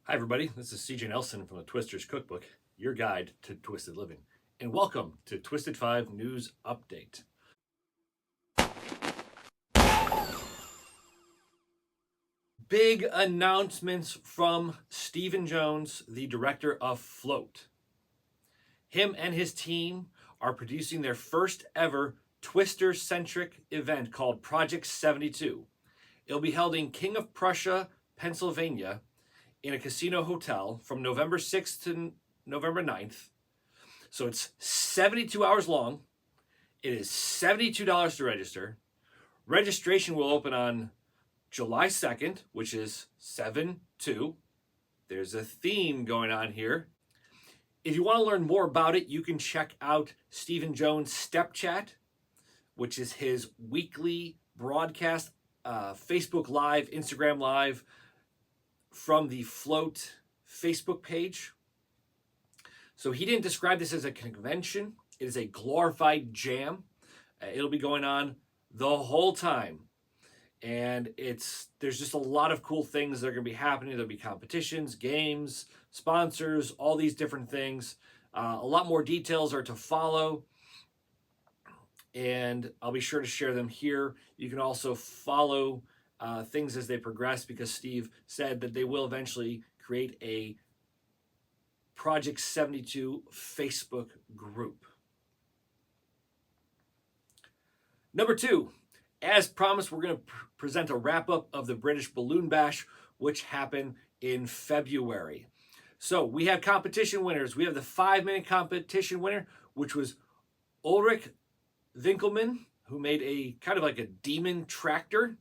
Hi, everybody. This is CJ Nelson from the Twisters Cookbook, your guide to twisted living. And welcome to Twisted 5 News Update. Big announcements from Stephen Jones, the director of Float. Him and his team are producing their first ever Twister-centric event called Project 72. It'll be held in King of Prussia, Pennsylvania, in a casino hotel from November 6th to November 9th. So it's 72 hours long. It is $72 to register. Registration will open on July 2nd, which is 7/2. There's a theme going on here. If you want to learn more about it, you can check out Stephen Jones' Step Chat, which is his weekly broadcast, Facebook Live, Instagram Live, from the Float Facebook page. So he didn't describe this as a convention. It is a glorified jam. It'll be going on the whole time. And there's just a lot of cool things that are going to be happening. There'll be competitions, games, sponsors, all these different things. A lot more details are to follow. And I'll be sure to share them here. You can also follow things as they progress, because Steve said that they will eventually create a Project 72 Facebook group. Number 2, as promised, we're going to present a wrap-up of the British Balloon Bash, which happened in February. So we have competition winners. We have the 5-minute competition winner, which was Ulrich Winkelmann, who made a kind of like a demon tractor.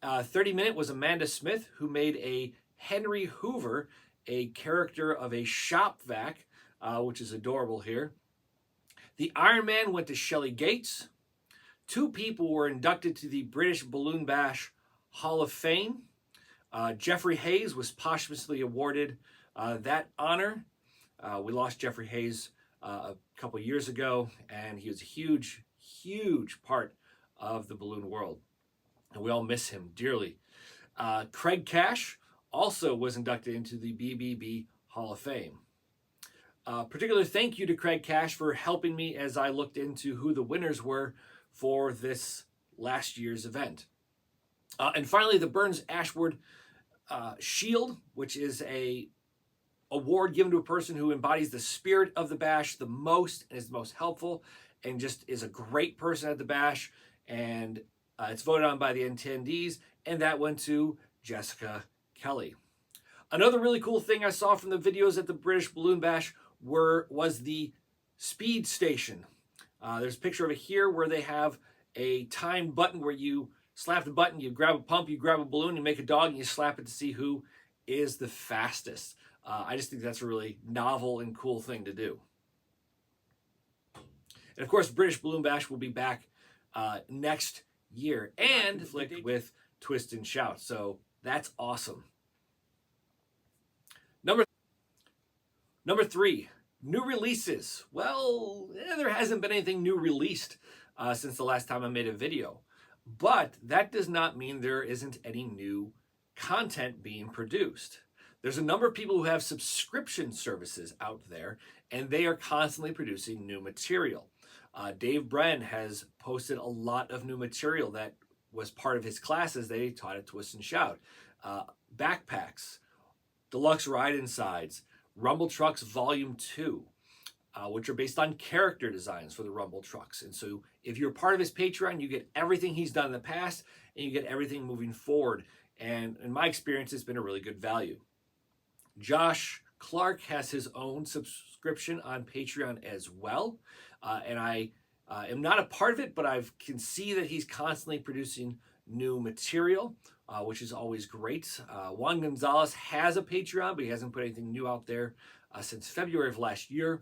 30-minute was Amanda Smith, who made a Henry Hoover, a character of a shop vac, which is adorable here. The Iron Man went to Shelley Gates. 2 people were inducted to the British Balloon Bash Hall of Fame. Jeffrey Hayes was posthumously awarded that honor. We lost Jeffrey Hayes a couple years ago, and he was a huge, huge part of the balloon world, and we all miss him dearly. Craig Cash also was inducted into the BBB Hall of Fame. Particular thank you to Craig Cash for helping me as I looked into who the winners were for this last year's event. And finally, the Burns Ashwood Shield, which is a award given to a person who embodies the spirit of the bash the most and is the most helpful and just is a great person at the bash. And it's voted on by the attendees, and that went to Jessica Kelly. Another really cool thing I saw from the videos at the British Balloon Bash was the speed station. There's a picture of it here where they have a timed button where you slap the button, you grab a pump, you grab a balloon, you make a dog, and you slap it to see who is the fastest. I just think that's a really novel and cool thing to do. And of course, British Balloon Bash will be back next year and conflict with Twist and Shout. So that's awesome. Number 3, new releases. Well, there hasn't been anything new released since the last time I made a video. But that does not mean there isn't any new content being produced. There's a number of people who have subscription services out there, and they are constantly producing new material. Dave Bren has posted a lot of new material that was part of his classes that he taught at Twist and Shout. Backpacks, deluxe ride-insides, Rumble Trucks Volume 2, which are based on character designs for the Rumble Trucks. And so if you're part of his Patreon, you get everything he's done in the past, and you get everything moving forward. And in my experience, it's been a really good value. Josh Clark has his own subscription on Patreon as well. And I am not a part of it, but I can see that he's constantly producing new material, which is always great. Juan Gonzalez has a Patreon, but he hasn't put anything new out there since February of last year.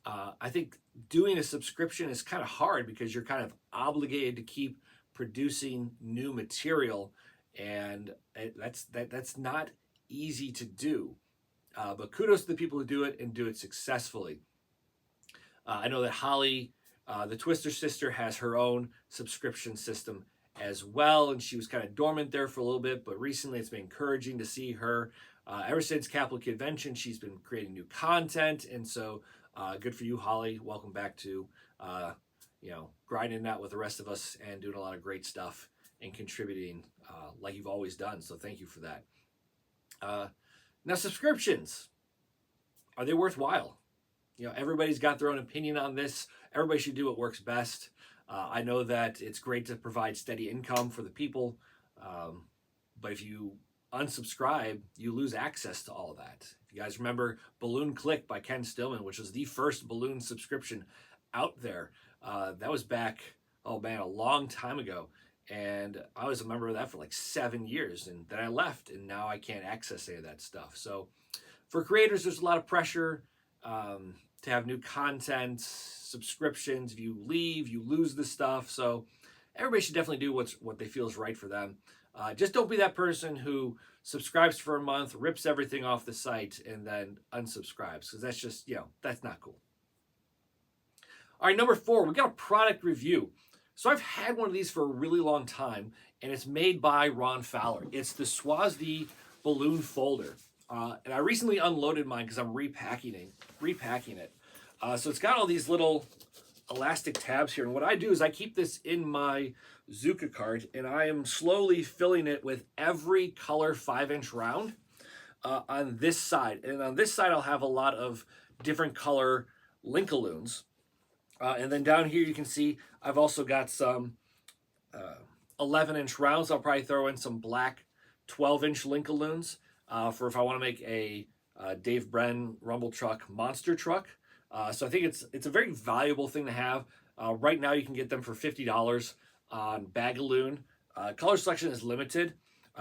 I think doing a subscription is kind of hard because you're kind of obligated to keep producing new material, and that's not easy to do. But kudos to the people who do it and do it successfully. I know that Holly, the Twister sister, has her own subscription system as well, and she was kind of dormant there for a little bit, but recently it's been encouraging to see her. Ever since Capital Convention, she's been creating new content, and so good for you, Holly. Welcome back to grinding out with the rest of us and doing a lot of great stuff and contributing like you've always done. So thank you for that. Now, subscriptions, are they worthwhile? Everybody's got their own opinion on this. Everybody should do what works best. I know that it's great to provide steady income for the people, but if you unsubscribe, you lose access to all of that. If you guys remember Balloon Click by Ken Stillman, which was the first balloon subscription out there, that was back, a long time ago. And I was a member of that for like 7 years, and then I left, and now I can't access any of that stuff. So for creators, there's a lot of pressure to have new content, subscriptions. If you leave, you lose the stuff. So everybody should definitely do what they feel is right for them. Just don't be that person who subscribes for a month, rips everything off the site, and then unsubscribes, because that's just, that's not cool. All right, number 4, we got a product review. So I've had one of these for a really long time, and it's made by Ron Fowler. It's the Swazdi balloon folder. And I recently unloaded mine because I'm repacking it. So it's got all these little elastic tabs here. And what I do is I keep this in my Zuka cart, and I am slowly filling it with every color 5-inch round on this side. And on this side, I'll have a lot of different color Linkaloons. And then down here, you can see I've also got some 11-inch rounds. I'll probably throw in some black 12-inch Linkaloons for if I want to make a Dave Bren Rumble Truck monster truck. So I think it's a very valuable thing to have. Right now, you can get them for $50 on Bagaloon. Color selection is limited.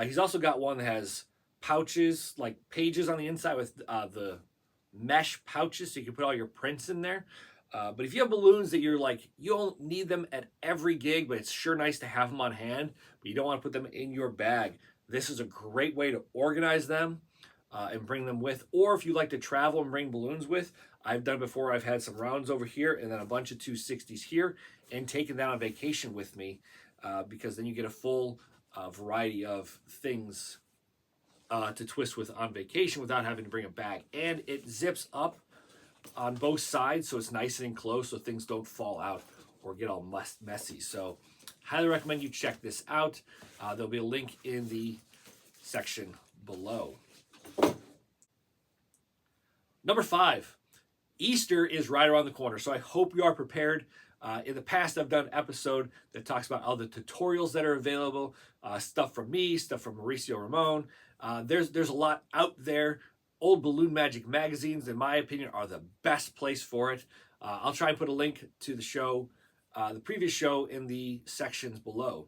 He's also got one that has pouches, like pages on the inside with the mesh pouches, so you can put all your prints in there. But if you have balloons that you're like, you don't need them at every gig, but it's sure nice to have them on hand, but you don't want to put them in your bag, this is a great way to organize them and bring them with. Or if you like to travel and bring balloons with, I've done it before. I've had some rounds over here and then a bunch of 260s here and taken that on vacation with me because then you get a full variety of things to twist with on vacation without having to bring a bag. And it zips up on both sides, so it's nice and enclosed so things don't fall out or get all messy. So highly recommend you check this out. There'll be a link in the section below. Number 5, Easter is right around the corner, so I hope you are prepared. In the past, I've done an episode that talks about all the tutorials that are available, stuff from me, stuff from Mauricio Ramon. There's a lot out there. Old Balloon Magic magazines, in my opinion, are the best place for it. I'll try and put a link to the show, the previous show, in the sections below.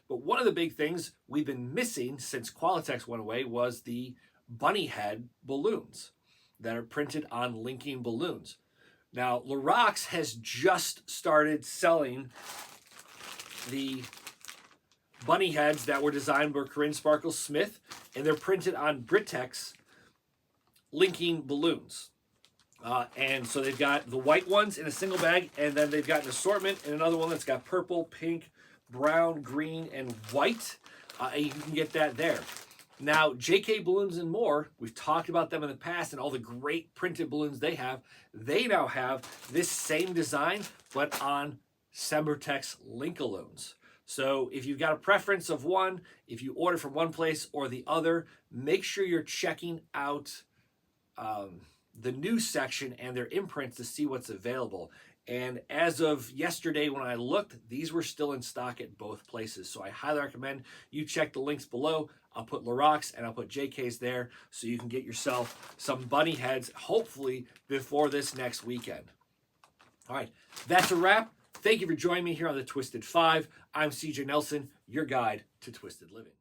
But one of the big things we've been missing since Qualitex went away was the bunny head balloons that are printed on linking balloons. Now, Lorax has just started selling the bunny heads that were designed by Corinne Sparkles Smith, and they're printed on Britex linking balloons. And so they've got the white ones in a single bag, and then they've got an assortment and another one that's got purple, pink, brown, green, and white. And you can get that there. Now, JK Balloons and More, we've talked about them in the past and all the great printed balloons they have. They now have this same design, but on Sempertex Linkaloons. So if you've got a preference of one, if you order from one place or the other, make sure you're checking out the news section and their imprints to see what's available. And as of yesterday when I looked, these were still in stock at both places. So I highly recommend you check the links below. I'll put Lorax and I'll put JK's there so you can get yourself some bunny heads, hopefully before this next weekend. All right, that's a wrap. Thank you for joining me here on the Twisted 5. I'm CJ Nelson, your guide to Twisted Living.